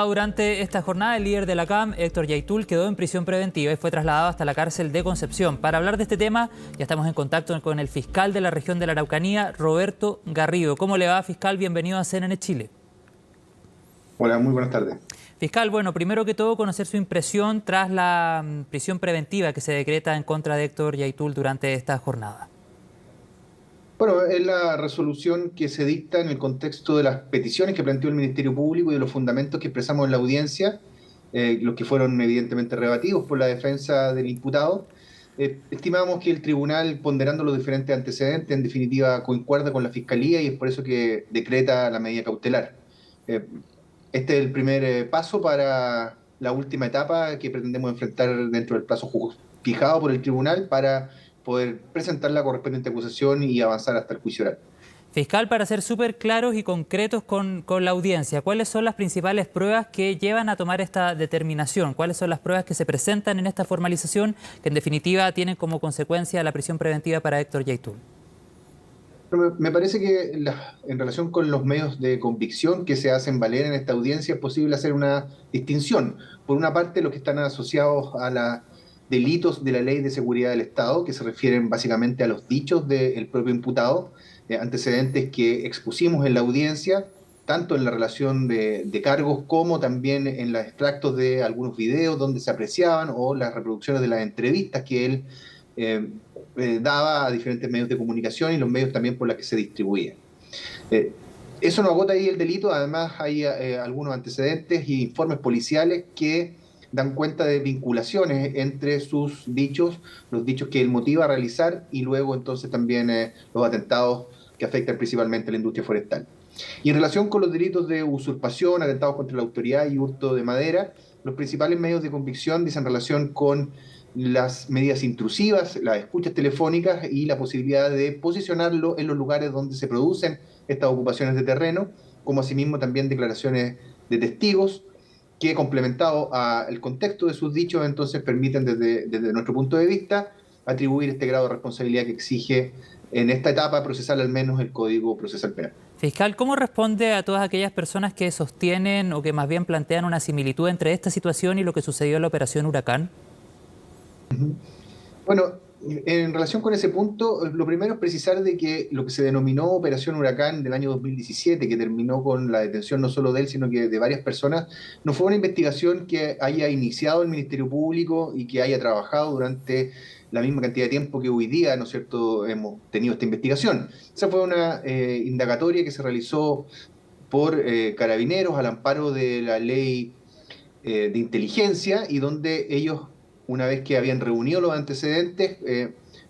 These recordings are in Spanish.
Durante esta jornada, el líder de la CAM, Héctor Yaitul, quedó en prisión preventiva y fue trasladado hasta la cárcel de Concepción. Para hablar de este tema, ya estamos en contacto con el fiscal de la región de la Araucanía, Roberto Garrido. ¿Cómo le va, fiscal? Bienvenido a CNN Chile. Hola, muy buenas tardes. Fiscal, bueno, primero que todo, conocer su impresión tras la prisión preventiva que se decreta en contra de Héctor Yaitul durante esta jornada. Bueno, es la resolución que se dicta en el contexto de las peticiones que planteó el Ministerio Público y de los fundamentos que expresamos en la audiencia, los que fueron evidentemente rebatidos por la defensa del imputado. Estimamos que el tribunal, ponderando los diferentes antecedentes, en definitiva concuerda con la Fiscalía y es por eso que decreta la medida cautelar. Este es el primer paso para la última etapa que pretendemos enfrentar dentro del plazo fijado por el tribunal para poder presentar la correspondiente acusación y avanzar hasta el juicio oral. Fiscal, para ser súper claros y concretos con la audiencia, ¿cuáles son las principales pruebas que llevan a tomar esta determinación? ¿Cuáles son las pruebas que se presentan en esta formalización que en definitiva tienen como consecuencia la prisión preventiva para Héctor Yaitul? Me parece que en relación con los medios de convicción que se hacen valer en esta audiencia es posible hacer una distinción. Por una parte, los que están asociados a los delitos de la Ley de Seguridad del Estado, que se refieren básicamente a los dichos del propio imputado, antecedentes que expusimos en la audiencia, tanto en la relación de cargos como también en los extractos de algunos videos donde se apreciaban o las reproducciones de las entrevistas que él daba a diferentes medios de comunicación y los medios también por los que se distribuía. Eso no agota ahí el delito, además hay algunos antecedentes y informes policiales que dan cuenta de vinculaciones entre sus dichos, los dichos que él motiva a realizar y luego entonces también los atentados que afectan principalmente a la industria forestal. Y en relación con los delitos de usurpación, atentados contra la autoridad y hurto de madera, los principales medios de convicción dicen relación con las medidas intrusivas, las escuchas telefónicas y la posibilidad de posicionarlo en los lugares donde se producen estas ocupaciones de terreno, como asimismo también declaraciones de testigos que, complementado al contexto de sus dichos, entonces permiten desde nuestro punto de vista atribuir este grado de responsabilidad que exige en esta etapa procesal al menos el Código Procesal Penal. Fiscal, ¿cómo responde a todas aquellas personas que sostienen o que más bien plantean una similitud entre esta situación y lo que sucedió en la Operación Huracán? Bueno, en relación con ese punto, lo primero es precisar de que lo que se denominó Operación Huracán del año 2017, que terminó con la detención no solo de él, sino que de varias personas, no fue una investigación que haya iniciado el Ministerio Público y que haya trabajado durante la misma cantidad de tiempo que hoy día, ¿no es cierto?, hemos tenido esta investigación. Esa fue una indagatoria que se realizó por Carabineros al amparo de la ley de inteligencia y donde ellos, una vez que habían reunido los antecedentes,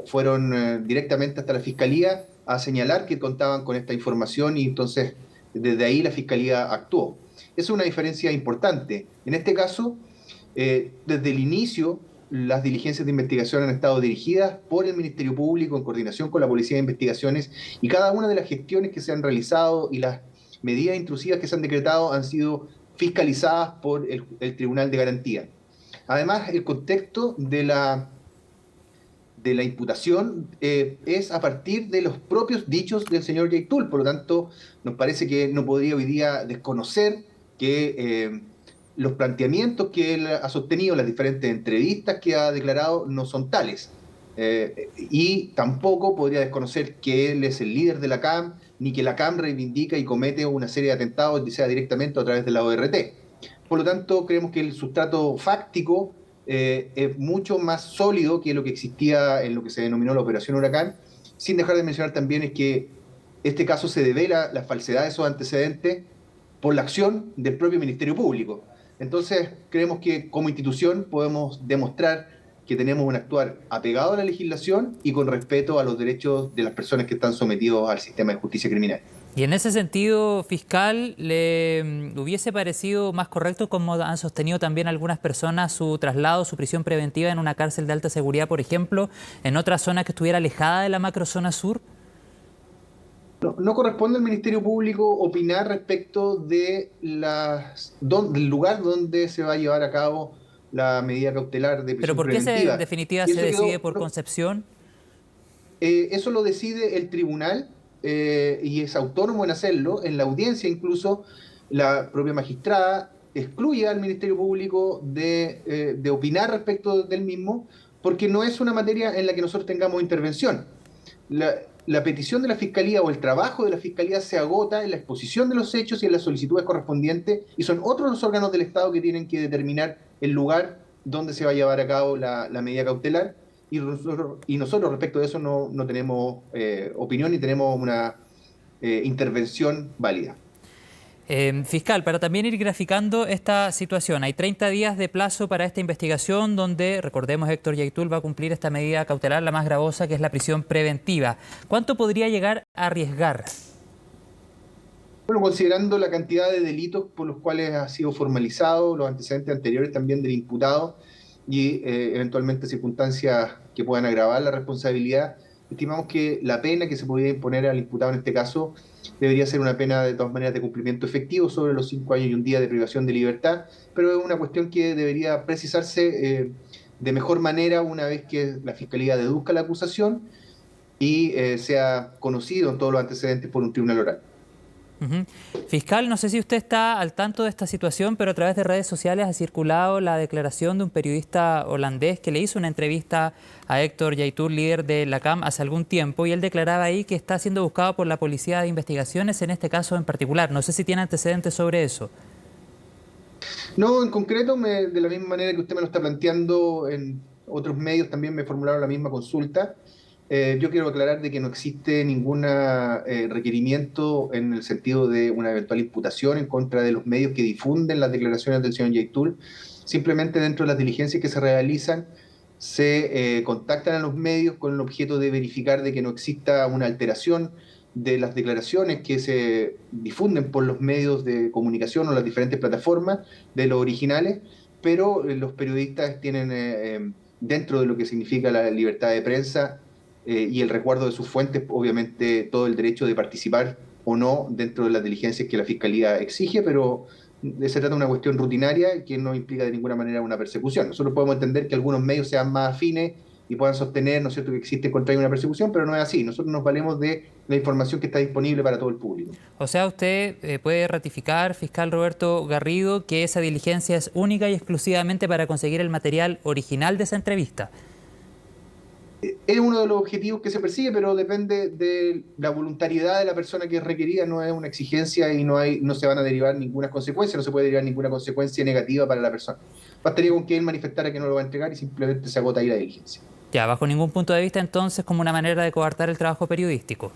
fueron directamente hasta la Fiscalía a señalar que contaban con esta información y entonces desde ahí la Fiscalía actuó. Es una diferencia importante. En este caso, desde el inicio, las diligencias de investigación han estado dirigidas por el Ministerio Público en coordinación con la Policía de Investigaciones y cada una de las gestiones que se han realizado y las medidas intrusivas que se han decretado han sido fiscalizadas por el Tribunal de Garantía. Además, el contexto de la imputación es a partir de los propios dichos del señor Yaitul. Por lo tanto, nos parece que no podría hoy día desconocer que los planteamientos que él ha sostenido, las diferentes entrevistas que ha declarado, no son tales. Y tampoco podría desconocer que él es el líder de la CAM, ni que la CAM reivindica y comete una serie de atentados, sea directamente o a través de la ORT. Por lo tanto, creemos que el sustrato fáctico es mucho más sólido que lo que existía en lo que se denominó la Operación Huracán, sin dejar de mencionar también es que este caso se devela la falsedad de esos antecedentes por la acción del propio Ministerio Público. Entonces, creemos que como institución podemos demostrar que tenemos un actuar apegado a la legislación y con respeto a los derechos de las personas que están sometidos al sistema de justicia criminal. Y en ese sentido, fiscal, ¿le hubiese parecido más correcto, como han sostenido también algunas personas, su traslado, su prisión preventiva en una cárcel de alta seguridad, por ejemplo, en otra zona que estuviera alejada de la macrozona sur? No corresponde al Ministerio Público opinar respecto de del lugar donde se va a llevar a cabo la medida cautelar de ¿Pero prisión por qué preventiva. en definitiva se decide por Concepción? Eso lo decide el tribunal y es autónomo en hacerlo. En la audiencia incluso la propia magistrada excluye al Ministerio Público de opinar respecto del mismo, porque no es una materia en la que nosotros tengamos intervención. La petición de la Fiscalía o el trabajo de la Fiscalía se agota en la exposición de los hechos y en las solicitudes correspondientes, y son otros los órganos del Estado que tienen que determinar el lugar donde se va a llevar a cabo la medida cautelar, y nosotros respecto de eso no tenemos opinión ni tenemos una intervención válida. Fiscal, para también ir graficando esta situación, hay 30 días de plazo para esta investigación donde, recordemos, Héctor Yaitul va a cumplir esta medida cautelar, la más gravosa, que es la prisión preventiva. ¿Cuánto podría llegar a arriesgar? Bueno, considerando la cantidad de delitos por los cuales ha sido formalizado, los antecedentes anteriores también del imputado y eventualmente circunstancias que puedan agravar la responsabilidad, estimamos que la pena que se podría imponer al imputado en este caso debería ser una pena de todas maneras de cumplimiento efectivo sobre los 5 años y un día de privación de libertad, pero es una cuestión que debería precisarse de mejor manera una vez que la Fiscalía deduzca la acusación y sea conocido en todos los antecedentes por un tribunal oral. Fiscal, no sé si usted está al tanto de esta situación, pero a través de redes sociales ha circulado la declaración de un periodista holandés que le hizo una entrevista a Héctor Yaitul, líder de la CAM, hace algún tiempo, y él declaraba ahí que está siendo buscado por la Policía de Investigaciones en este caso en particular. No sé si tiene antecedentes sobre eso. No, en concreto, de la misma manera que usted me lo está planteando, en otros medios también me formularon la misma consulta. Yo quiero aclarar de que no existe ningún requerimiento en el sentido de una eventual imputación en contra de los medios que difunden las declaraciones del señor Yaitul. Simplemente dentro de las diligencias que se realizan se contactan a los medios con el objeto de verificar de que no exista una alteración de las declaraciones que se difunden por los medios de comunicación o las diferentes plataformas de los originales, pero los periodistas tienen dentro de lo que significa la libertad de prensa y el resguardo de sus fuentes, obviamente todo el derecho de participar o no dentro de las diligencias que la Fiscalía exige, pero se trata de una cuestión rutinaria que no implica de ninguna manera una persecución. Nosotros podemos entender que algunos medios sean más afines y puedan sostener, ¿no es cierto?, que existe contra ellos una persecución, pero no es así. Nosotros nos valemos de la información que está disponible para todo el público. O sea, usted puede ratificar, fiscal Roberto Garrido, que esa diligencia es única y exclusivamente para conseguir el material original de esa entrevista. Es uno de los objetivos que se persigue, pero depende de la voluntariedad de la persona que es requerida, no es una exigencia y no se van a derivar ninguna consecuencia, no se puede derivar ninguna consecuencia negativa para la persona. Bastaría con que él manifestara que no lo va a entregar y simplemente se agota ahí la diligencia. Ya, bajo ningún punto de vista entonces como una manera de coartar el trabajo periodístico.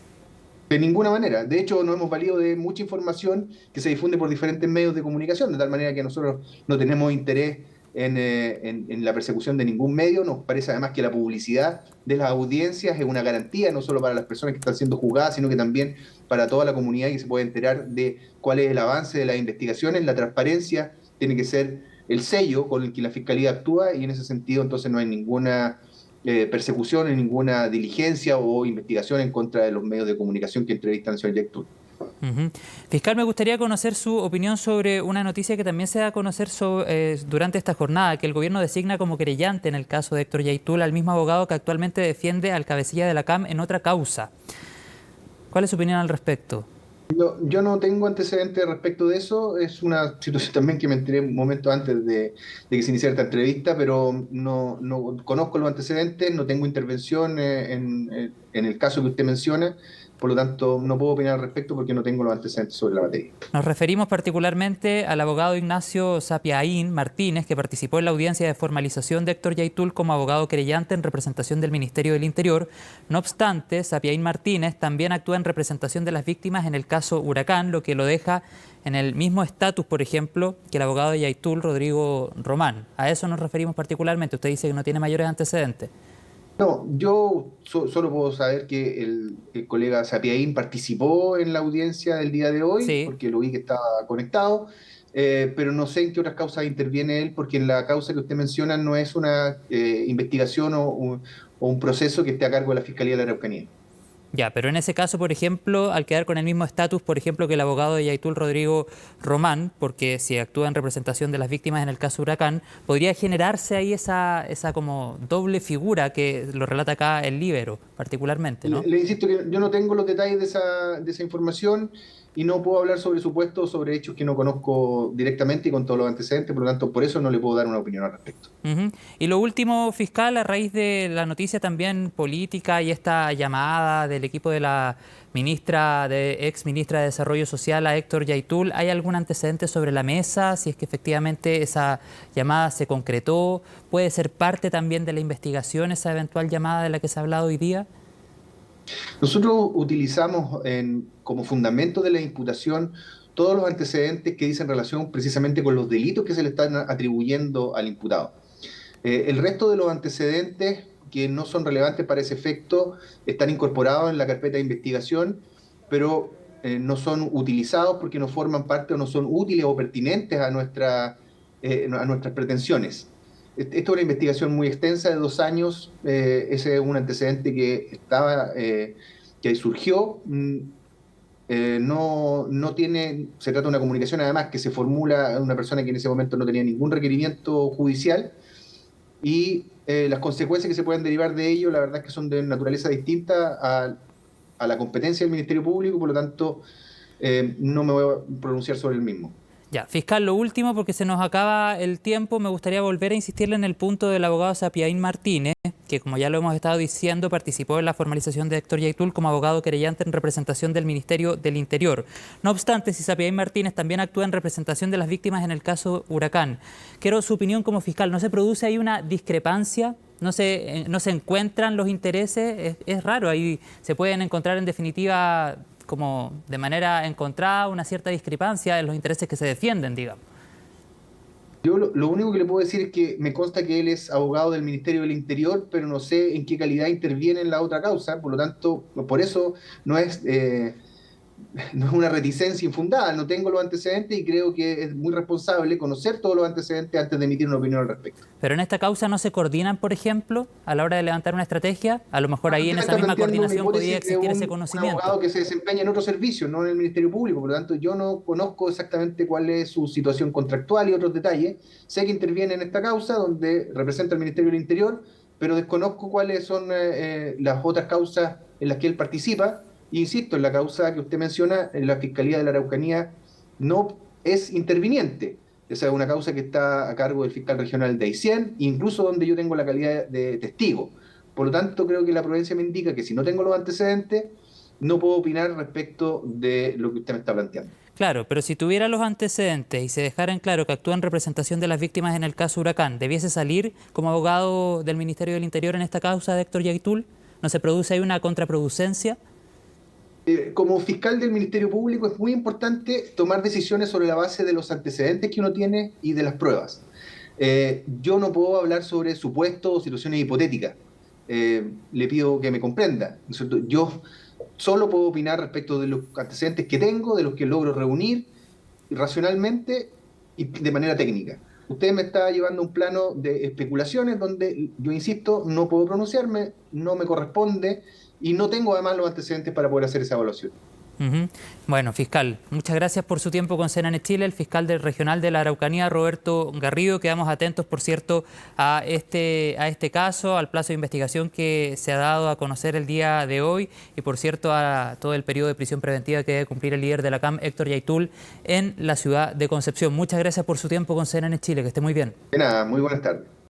De ninguna manera. De hecho, nos hemos valido de mucha información que se difunde por diferentes medios de comunicación, de tal manera que nosotros no tenemos interés en la persecución de ningún medio. Nos parece además que la publicidad de las audiencias es una garantía no solo para las personas que están siendo juzgadas, sino que también para toda la comunidad que se puede enterar de cuál es el avance de las investigaciones. La transparencia tiene que ser el sello con el que la Fiscalía actúa y en ese sentido entonces no hay ninguna persecución, ni ninguna diligencia o investigación en contra de los medios de comunicación que entrevistan al señor Yaitul. Fiscal, me gustaría conocer su opinión sobre una noticia que también se da a conocer durante esta jornada, que el gobierno designa como querellante en el caso de Héctor Yaitul al mismo abogado que actualmente defiende al cabecilla de la CAM en otra causa. ¿Cuál es su opinión al respecto? Yo no tengo antecedentes respecto de eso. Es una situación también que me enteré un momento antes de que se iniciara esta entrevista, pero no conozco los antecedentes, no tengo intervención en el caso que usted menciona. Por lo tanto, no puedo opinar al respecto porque no tengo los antecedentes sobre la materia. Nos referimos particularmente al abogado Ignacio Sapiaín Martínez, que participó en la audiencia de formalización de Héctor Yaitul como abogado querellante en representación del Ministerio del Interior. No obstante, Sapiaín Martínez también actúa en representación de las víctimas en el caso Huracán, lo que lo deja en el mismo estatus, por ejemplo, que el abogado de Yaitul, Rodrigo Román. A eso nos referimos particularmente. Usted dice que no tiene mayores antecedentes. No, yo solo puedo saber que el colega Sapiaín participó en la audiencia del día de hoy, Sí. porque lo vi que estaba conectado, pero no sé en qué otras causas interviene él, porque en la causa que usted menciona no es una investigación o un proceso que esté a cargo de la Fiscalía de la Araucanía. Ya, pero en ese caso, por ejemplo, al quedar con el mismo estatus, por ejemplo, que el abogado de Yaitul, Rodrigo Román, porque si actúa en representación de las víctimas en el caso Huracán, podría generarse ahí esa como doble figura que lo relata acá el Líbero, particularmente, ¿no? Le insisto que yo no tengo los detalles de esa información. y no puedo hablar sobre supuestos, sobre hechos que no conozco directamente y con todos los antecedentes, por lo tanto, por eso no le puedo dar una opinión al respecto. Y lo último, fiscal, a raíz de la noticia también política y esta llamada del equipo de la ex ministra de Desarrollo Social a Héctor Yaitul, ¿hay algún antecedente sobre la mesa? Si es que efectivamente esa llamada se concretó, ¿puede ser parte también de la investigación esa eventual llamada de la que se ha hablado hoy día? Nosotros utilizamos como fundamento de la imputación todos los antecedentes que dicen relación precisamente con los delitos que se le están atribuyendo al imputado. El resto de los antecedentes que no son relevantes para ese efecto están incorporados en la carpeta de investigación, pero no son utilizados porque no forman parte o no son útiles o pertinentes a nuestras pretensiones. Esto es una investigación muy extensa de 2 años. Ese es un antecedente que que surgió. Se trata de una comunicación además que se formula a una persona que en ese momento no tenía ningún requerimiento judicial, y las consecuencias que se pueden derivar de ello, la verdad es que son de naturaleza distinta a la competencia del Ministerio Público, por lo tanto no me voy a pronunciar sobre el mismo. Ya, fiscal, lo último, porque se nos acaba el tiempo, me gustaría volver a insistirle en el punto del abogado Sapiaín Martínez, que como ya lo hemos estado diciendo, participó en la formalización de Héctor Yaitul como abogado querellante en representación del Ministerio del Interior. No obstante, si Sapiaín Martínez también actúa en representación de las víctimas en el caso Huracán, quiero su opinión como fiscal. ¿No se produce ahí una discrepancia? ¿No se encuentran los intereses? Es raro, ahí se pueden encontrar en definitiva como de manera encontrada una cierta discrepancia en los intereses que se defienden, digamos. Yo lo único que le puedo decir es que me consta que él es abogado del Ministerio del Interior, pero no sé en qué calidad interviene en la otra causa, por lo tanto, por eso no es una reticencia infundada. No tengo los antecedentes y creo que es muy responsable conocer todos los antecedentes antes de emitir una opinión al respecto. Pero en esta causa no se coordinan, por ejemplo, a la hora de levantar una estrategia. A lo mejor ahí en esa misma coordinación podría existir ese conocimiento. Un abogado que se desempeña en otro servicio, no en el Ministerio Público, por lo tanto yo no conozco exactamente cuál es su situación contractual y otros detalles. Sé que interviene en esta causa donde representa al Ministerio del Interior, pero desconozco cuáles son las otras causas en las que él participa. Insisto, en la causa que usted menciona, en la Fiscalía de la Araucanía no es interviniente. Esa es una causa que está a cargo del fiscal regional de Aysén, incluso donde yo tengo la calidad de testigo. Por lo tanto, creo que la prudencia me indica que si no tengo los antecedentes, no puedo opinar respecto de lo que usted me está planteando. Claro, pero si tuviera los antecedentes y se dejara en claro que actúa en representación de las víctimas en el caso Huracán, ¿debiese salir como abogado del Ministerio del Interior en esta causa de Héctor Yaitul? ¿No se produce ahí una contraproducencia? Como fiscal del Ministerio Público es muy importante tomar decisiones sobre la base de los antecedentes que uno tiene y de las pruebas. Yo no puedo hablar sobre supuestos o situaciones hipotéticas. Le pido que me comprenda, ¿no es cierto? Yo solo puedo opinar respecto de los antecedentes que tengo, de los que logro reunir racionalmente y de manera técnica. Usted me está llevando a un plano de especulaciones donde, yo insisto, no puedo pronunciarme, no me corresponde y no tengo además los antecedentes para poder hacer esa evaluación. Bueno, fiscal, muchas gracias por su tiempo con CNN Chile, el fiscal del regional de la Araucanía, Roberto Garrido. Quedamos atentos, por cierto, a este caso, al plazo de investigación que se ha dado a conocer el día de hoy y, por cierto, a todo el periodo de prisión preventiva que debe cumplir el líder de la CAM, Héctor Yaitul, en la ciudad de Concepción. Muchas gracias por su tiempo con CNN Chile, que esté muy bien. De nada, muy buenas tardes.